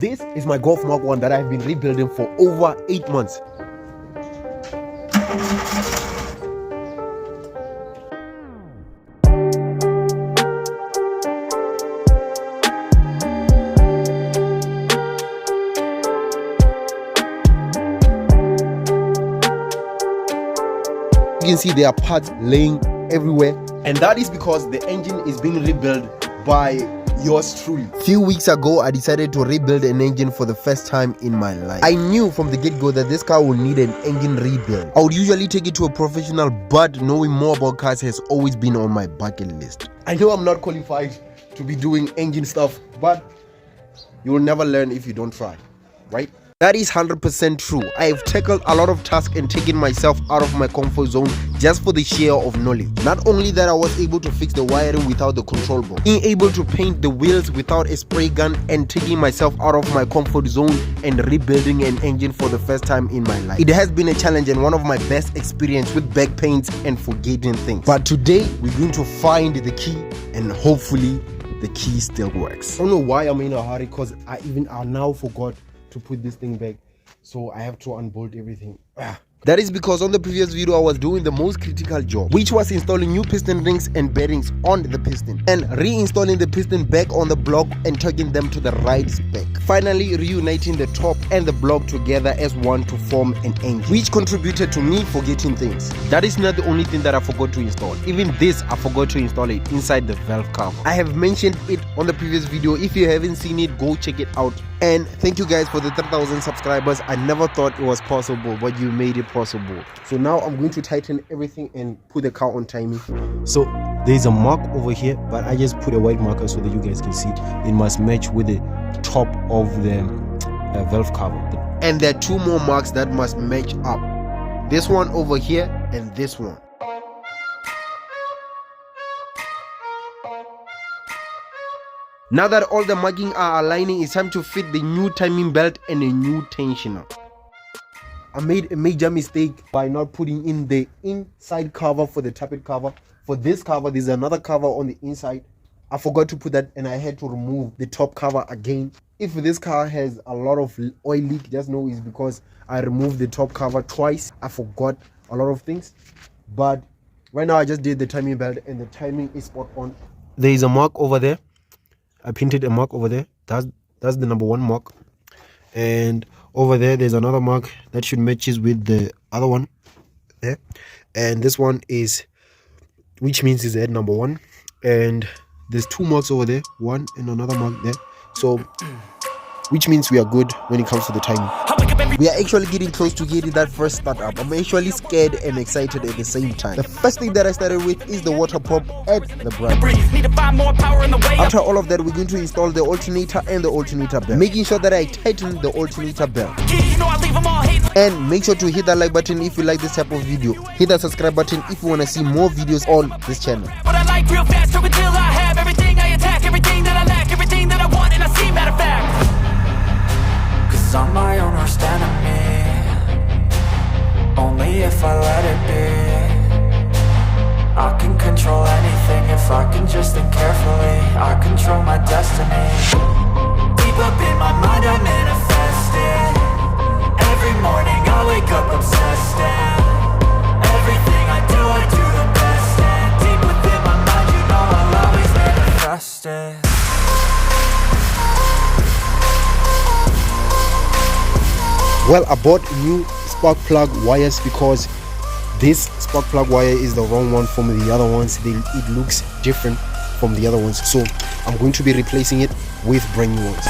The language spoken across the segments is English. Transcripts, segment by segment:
This is my Golf Mark 1 that I've been rebuilding for over 8 months. You can see there are parts laying everywhere, and that is because the engine is being rebuilt by yours truly. Few weeks ago, I decided to rebuild an engine for the first time in my life. I knew from the get-go that this car will need an engine rebuild. I would usually take it to a professional, but knowing more about cars has always been on my bucket list. I know I'm not qualified to be doing engine stuff, but you will never learn if you don't try, right? That is 100% true. I have tackled a lot of tasks and taken myself out of my comfort zone just for the share of knowledge. Not only that, I was able to fix the wiring without the control box, being able to paint the wheels without a spray gun, and taking myself out of my comfort zone and rebuilding an engine for the first time in my life. It has been a challenge and one of my best experiences with back pains and forgetting things. But today, we're going to find the key, and hopefully the key still works. I don't know why I'm in a hurry, because I now forgot to put this thing back, so I have to unbolt everything. That is because on the previous video I was doing the most critical job, which was installing new piston rings and bearings on the piston and reinstalling the piston back on the block and tugging them to the right spec, finally reuniting the top and the block together as one to form an engine, which contributed to me forgetting things. That is not the only thing that I forgot to install. Even this, I forgot to install it inside the valve cover. I have mentioned it on the previous video. If you haven't seen it, go check it out. And thank you guys for the 3,000 subscribers. I never thought it was possible, but you made it possible. So now I'm going to tighten everything and put the car on timing. So there's a mark over here, but I just put a white marker so that you guys can see it must match with the top of the valve cover. And there are two more marks that must match up. This one over here and this one. Now that all the markings are aligning, it's time to fit the new timing belt and a new tensioner. I made a major mistake by not putting in the inside cover for the tappet cover. For this cover, there's another cover on the inside. I forgot to put that, and I had to remove the top cover again. If this car has a lot of oil leak, just know it's because I removed the top cover twice. I forgot a lot of things, but right now I just did the timing belt and the timing is spot on. There is a mark over there. I painted a mark over there. That's the number 1 mark, and over there there's another mark that should matches with the other one there, and this one is, which means is at number 1, and there's 2 marks over there, 1 and another mark there, so which means we are good when it comes to the timing. We are actually getting close to getting that first start up. I'm actually scared and excited at the same time. The first thing that I started with is the water pump at the brake. After all of that, we're going to install the alternator and the alternator belt, making sure that I tighten the alternator belt. And make sure to hit that like button if you like this type of video. Hit that subscribe button if you want to see more videos on this channel. But I like real fast, until I have everything I attack, everything that I lack, everything that I want, and I see matter of fact. I'm my own worst enemy. Only if I let it be. I can control anything if I can just think carefully. I control my destiny. Deep up in my mind I manifest it. Every morning I wake up obsessed, and everything I do the best. And deep within my mind, you know I'll always manifest it. Well, I bought new spark plug wires because this spark plug wire is the wrong one from the other ones. It looks different from the other ones, so I'm going to be replacing it with brand new ones.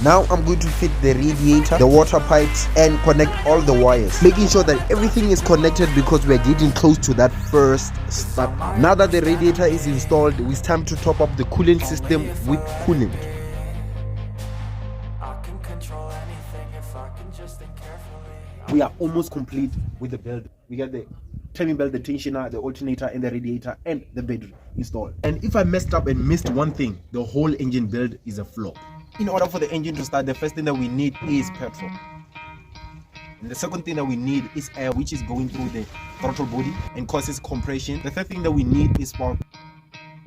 Now I'm going to fit the radiator, the water pipes, and connect all the wires, making sure that everything is connected because we are getting close to that first start. Now that the radiator is installed, it's time to top up the coolant system with coolant. control anything if I can just think carefully. We are almost complete with the build. We got the timing belt, the tensioner, the alternator, and the radiator, and the battery installed. And if I messed up and missed one thing, the whole engine build is a flop. In order for the engine to start, the first thing that we need is petrol. And the second thing that we need is air, which is going through the throttle body and causes compression. The third thing that we need is spark.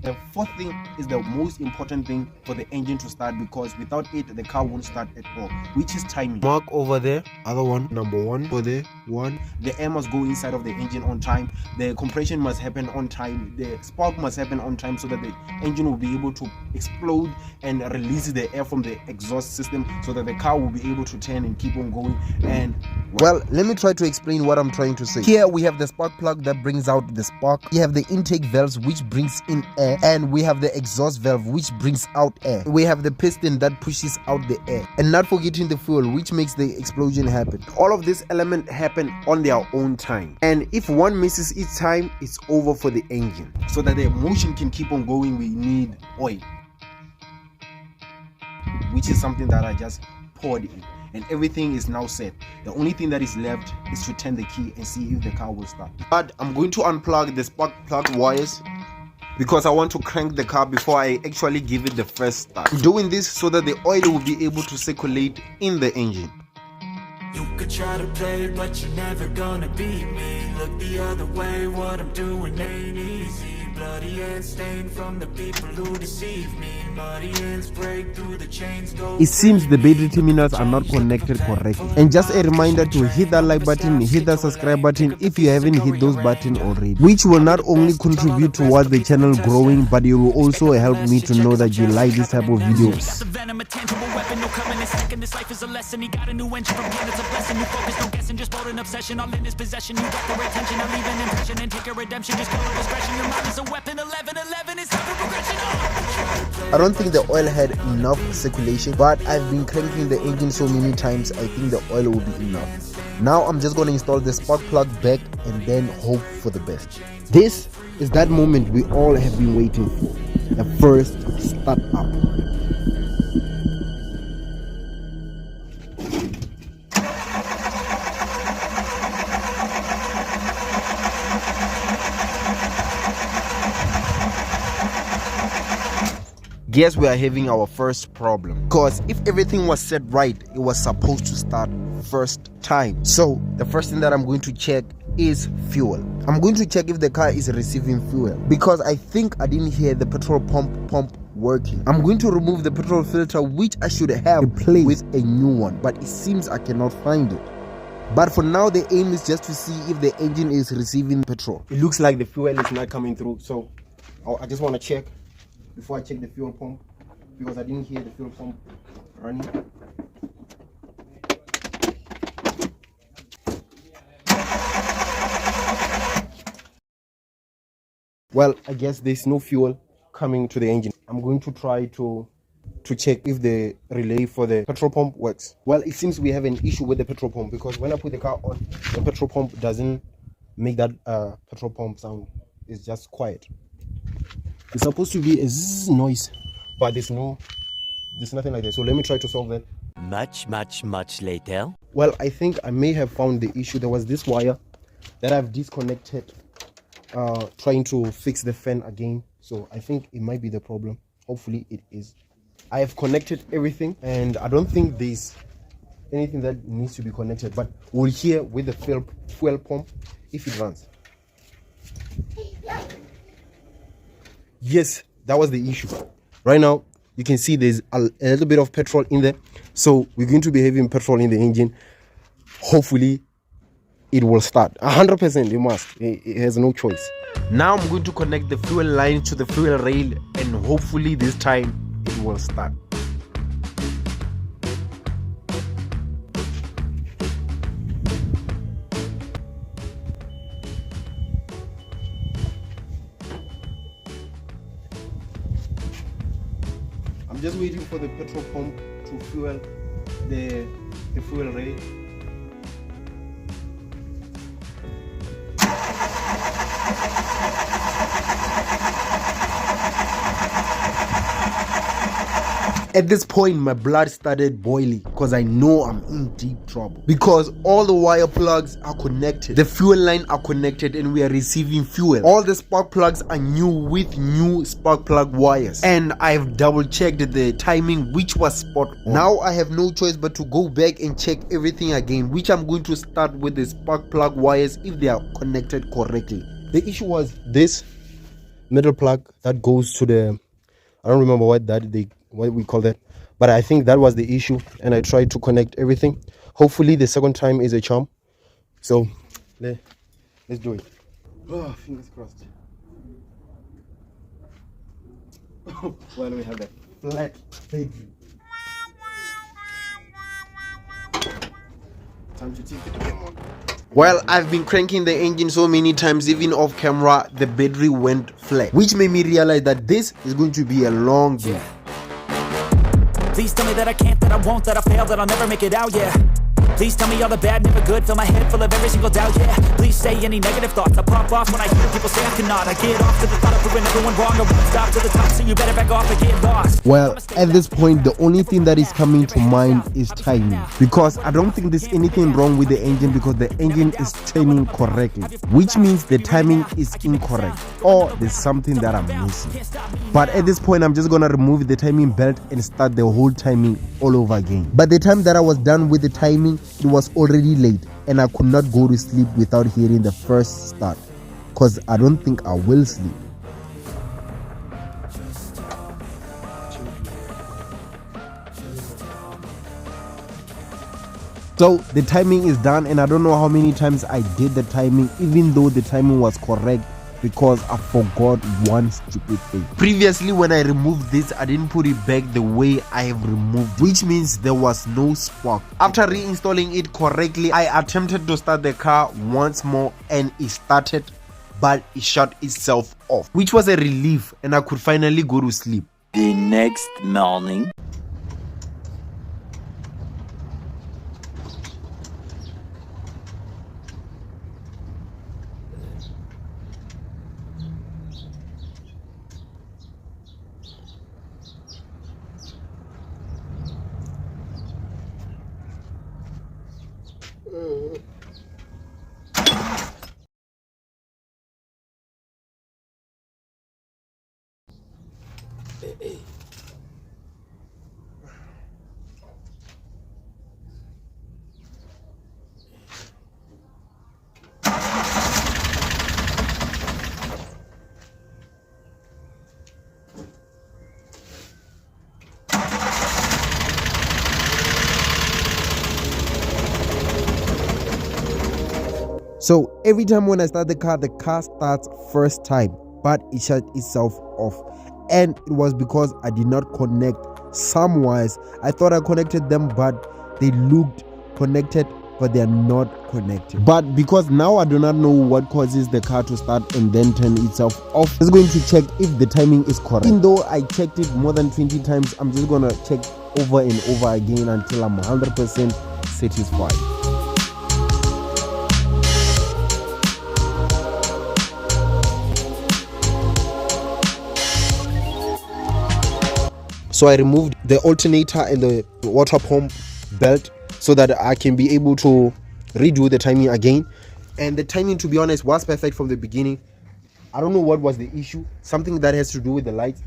The fourth thing is the most important thing for the engine to start, because without it the car won't start at all, which is timing. Mark over there, other one, number one for there, one. The air must go inside of the engine on time, the compression must happen on time, the spark must happen on time, so that the engine will be able to explode and release the air from the exhaust system, so that the car will be able to turn and keep on going. And well, let me try to explain what I'm trying to say. Here we have the spark plug that brings out the spark. We have the intake valves which brings in air, and we have the exhaust valve which brings out air. We have the piston that pushes out the air, and not forgetting the fuel which makes the explosion happen. All of these elements happen on their own time, and if one misses its time, it's over for the engine. So that the motion can keep on going, we need oil, which is something that I just poured in, and everything is now set. The only thing that is left is to turn the key and see if the car will start. But I'm going to unplug the spark plug wires, because I want to crank the car before I actually give it the first start. I'm doing this so that the oil will be able to circulate in the engine. You could try to play, but you're never gonna beat me. Look the other way, what I'm doing ain't easy. Bloody hands stained from the people who deceive me. Muddy hands break through the chains, go. It seems the battery terminals are not connected correctly. And just a reminder to hit that like button, hit that subscribe button if you haven't hit those buttons already, which will not only contribute towards the channel growing, but it will also help me to know that you like this type of videos. The venom, a tangible weapon, no coming in second. This life is a lesson. He got a new engine from planets, a blessing. New focus, no guessing, just bold an obsession. All in his possession. You got the attention, I'll leave an impression and take a redemption. Just call it discretion. Your mind is a weapon. 11 is hyper progression. I don't think the oil had enough circulation, but I've been cranking the engine so many times, I think the oil will be enough. Now I'm just going to install the spark plug back and then hope for the best. This is that moment we all have been waiting for, the first start up. Guess we are having our first problem, because if everything was set right, it was supposed to start first time. So the first thing that I'm going to check is fuel. I'm going to check if the car is receiving fuel, because I think I didn't hear the petrol pump working. I'm going to remove the petrol filter, which I should have replaced with a new one, but it seems I cannot find it. But for now the aim is just to see if the engine is receiving petrol. It looks like the fuel is not coming through, so I just want to check before I check the fuel pump, because I didn't hear the fuel pump running. Well, I guess there's no fuel coming to the engine. I'm going to try to check if the relay for the petrol pump works. Well, it seems we have an issue with the petrol pump, because when I put the car on, the petrol pump doesn't make that petrol pump sound. It's just quiet. It's supposed to be a zzz noise, but there's nothing like that. So let me try to solve that. Much later. Well, I think I may have found the issue. There was this wire that I've disconnected, trying to fix the fan again. So I think it might be the problem. Hopefully it is. I have connected everything, and I don't think there's anything that needs to be connected, but we'll hear with the fuel pump if it runs. Yes, that was the issue. Right now you can see there's a little bit of petrol in there, so we're going to be having petrol in the engine. Hopefully it will start 100%. It must. It has no choice. Now I'm going to connect the fuel line to the fuel rail, and hopefully this time it will start. I'm just waiting for the petrol pump to fuel the fuel rail. At this point, my blood started boiling because I know I'm in deep trouble. Because all the wire plugs are connected, the fuel line are connected, and we are receiving fuel. All the spark plugs are new with new spark plug wires. And I've double checked the timing, which was spot on. Now I have no choice but to go back and check everything again, which I'm going to start with the spark plug wires if they are connected correctly. The issue was this middle plug that goes to the, I don't remember what we call that, but I think that was the issue, and I tried to connect everything. Hopefully the second time is a charm. So let's do it. Oh, fingers crossed. Well, we have that flat battery. Time to take the camera. Well, I've been cranking the engine so many times, even off camera, the battery went flat, which made me realize that this is going to be a long day. Please tell me that I can't, that I won't, that I fail, that I'll never make it out, yeah. Please tell me all the bad, never good, fill my head full of every single doubt, yeah. Please say any negative thoughts, I pop off when I hear people say I cannot. I get off to the thought of proving everyone wrong, I won't stop to the top, so you better back off and get lost. Well, at this point, the only thing that is coming to mind is timing, because I don't think there's anything wrong with the engine, because the engine is turning correctly, which means the timing is incorrect, or there's something that I'm missing. But at this point, I'm just gonna remove the timing belt and start the whole timing all over again. By the time that I was done with the timing, it was already late, and I could not go to sleep without hearing the first start, because I don't think I will sleep. So the timing is done, and I don't know how many times I did the timing, even though the timing was correct, because I forgot one stupid thing. Previously, when I removed this, I didn't put it back the way I have removed, which means there was no spark. After reinstalling it correctly, I attempted to start the car once more, and it started, but it shut itself off, which was a relief, and I could finally go to sleep. The next morning. So every time when I start the car starts first time, but it shut itself off. And it was because I did not connect some wires. I thought I connected them, but they looked connected, but they are not connected. But because now I do not know what causes the car to start and then turn itself off, I'm just going to check if the timing is correct. Even though I checked it more than 20 times, I'm just gonna check over and over again until I'm 100% satisfied. So I removed the alternator and the water pump belt so that I can be able to redo the timing again. And the timing, to be honest, was perfect from the beginning. I don't know what was the issue. Something that has to do with the lights,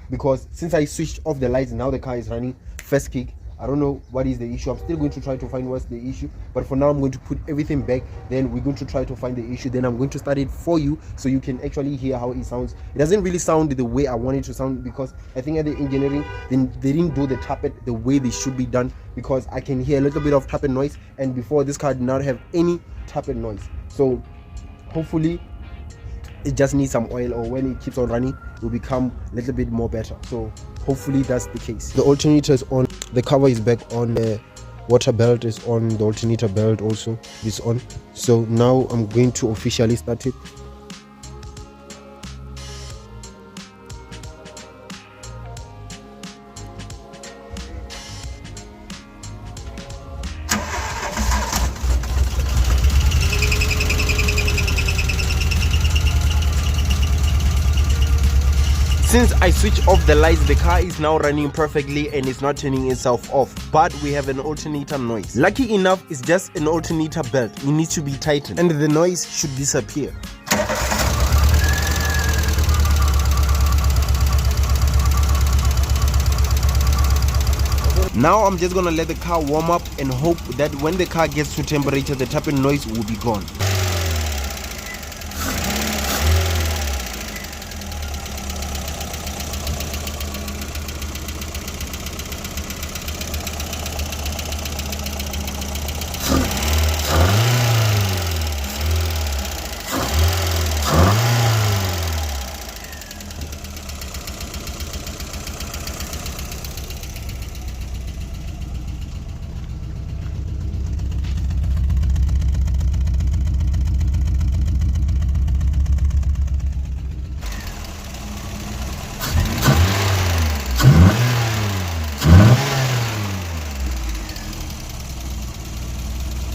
because since I switched off the lights, now the car is running first kick. I don't know what is the issue. I'm still going to try to find what's the issue, but for now I'm going to put everything back, then we're going to try to find the issue, then I'm going to start it for you so you can actually hear how it sounds. It doesn't really sound the way I want it to sound, because I think at the engineering they didn't do the tappet the way they should be done, because I can hear a little bit of tappet noise, and before this car did not have any tappet noise. So hopefully it just needs some oil, or when it keeps on running it will become a little bit more better. So hopefully that's the case. The alternator is on, the cover is back on, the water belt is on, the alternator belt also is on. So now I'm going to officially start it. Since I switched off the lights, the car is now running perfectly and it's not turning itself off, but we have an alternator noise. Lucky enough, it's just an alternator belt. It needs to be tightened and the noise should disappear. Now I'm just gonna let the car warm up and hope that when the car gets to temperature, the tapping noise will be gone.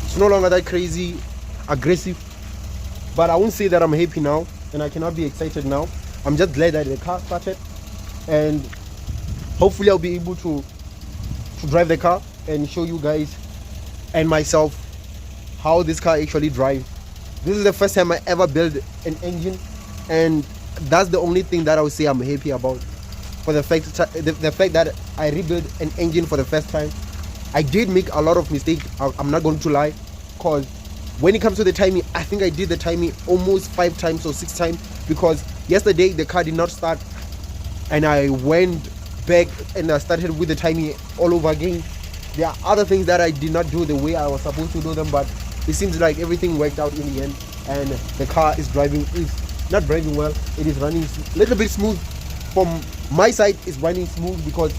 It's no longer that crazy aggressive, but I won't say that I'm happy now and I cannot be excited now. I'm just glad that the car started, and hopefully I'll be able to drive the car and show you guys and myself how this car actually drives. This is the first time I ever built an engine, and that's the only thing that I would say I'm happy about, for the fact that I rebuilt an engine for the first time. I did make a lot of mistakes, I'm not going to lie, because when it comes to the timing, I think I did the timing almost 5 times or 6 times, because yesterday the car did not start and I went back and I started with the timing all over again. There are other things that I did not do the way I was supposed to do them, but it seems like everything worked out in the end, and the car is not driving well. It is running a little bit smooth. From my side, it's running smooth because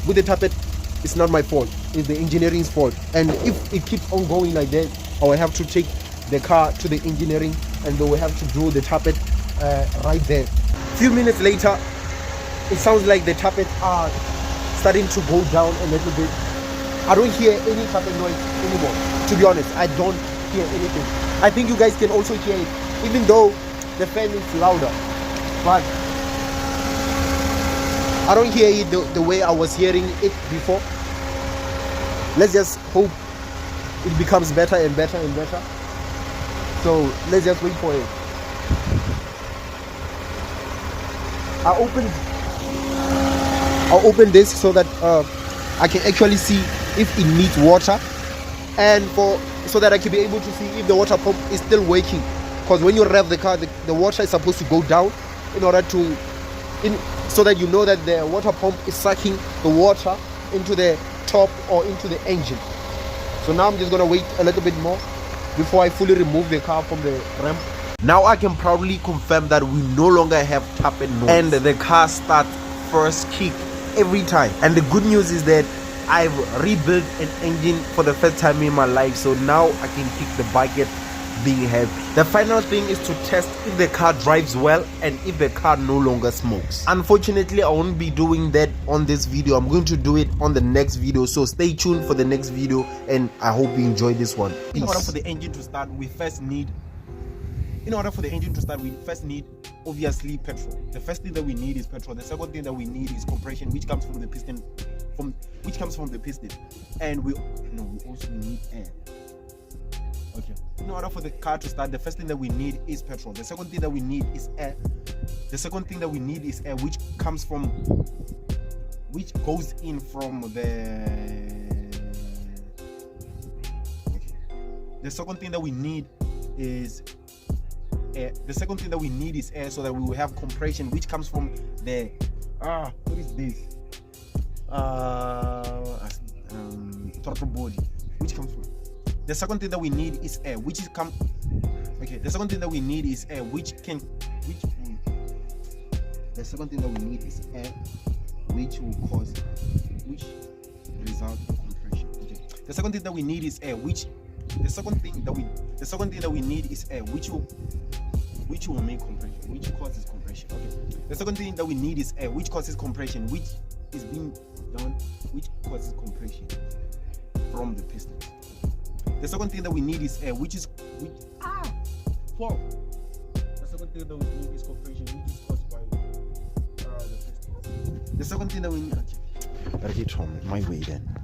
with the tappet, it's not my fault, it's the engineering's fault. And if it keeps on going like that, I will have to take the car to the engineering and they will have to do the tappet right there. A few minutes later, it sounds like the tappets are starting to go down a little bit. I don't hear any tappet noise anymore. To be honest, I don't hear anything. I think you guys can also hear it, even though the fan is louder. But I don't hear it the way I was hearing it before. Let's just hope it becomes better and better and better. So let's just wait for it. I'll open this so that I can actually see if it needs water, and so that I can be able to see if the water pump is still working. Because when you rev the car, the water is supposed to go down in order to so that you know that the water pump is sucking the water into the top or into the engine. So now I'm just gonna wait a little bit more before I fully remove the car from the ramp. Now I can proudly confirm that we no longer have tappet noise, and the car starts first kick every time. And the good news is that I've rebuilt an engine for the first time in my life, so now I can kick the bucket being heavy. The final thing is to test if the car drives well and if the car no longer smokes. Unfortunately, I won't be doing that on this video. I'm going to do it on the next video, so stay tuned for the next video, and I hope you enjoy this one. Peace. In order for the engine to start, we first need obviously petrol. The first thing that we need is petrol. The second thing that we need is compression, which comes from the piston, and we also need air. Okay. In order for the car to start, the first thing that we need is petrol. The second thing that we need is air. Which goes in from the. Okay. The second thing that we need is air. So that we will have compression, which comes from the. What is this? Throttle body, which comes from. The second thing that we need is air, which will result in compression. Okay. The second thing that we need is air, which will make compression, which causes compression. Okay. The second thing that we need is air, which causes compression, which is being done, which causes compression from the piston. The second thing that we need is air, The second thing that we need is compression, which is caused by the The second thing that we need, okay, my way then.